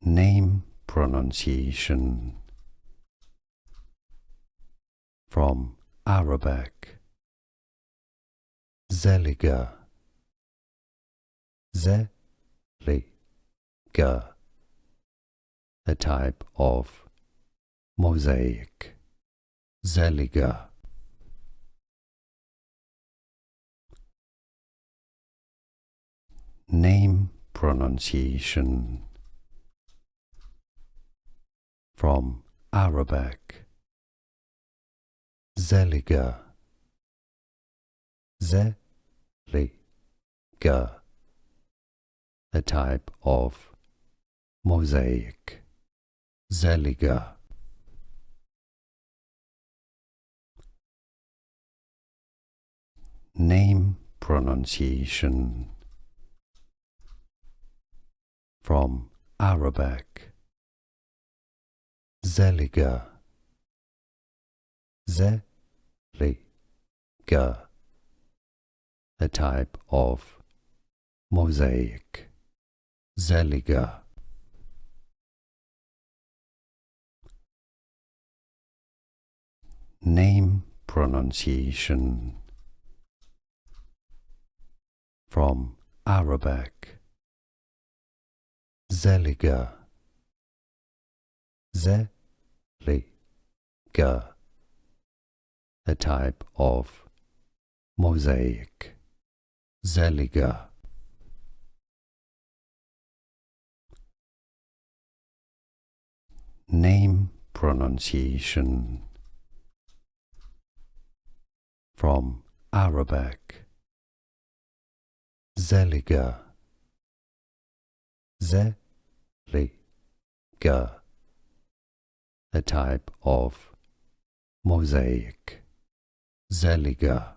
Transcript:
Name pronunciation from Arabic. Zellige, Zellige, a type of mosaic. Zellige. Name pronunciation from Arabic. Zellige, Zellige, a type of mosaic. Zellige. Name pronunciation from Arabic. Zellige, Zellige, a type of mosaic. Zellige. Name pronunciation from Arabic. Zellige, Zellige, a type of mosaic. Zellige. Name pronunciation from Arabic. Zellige, Zellige, a type of mosaic. Zellige.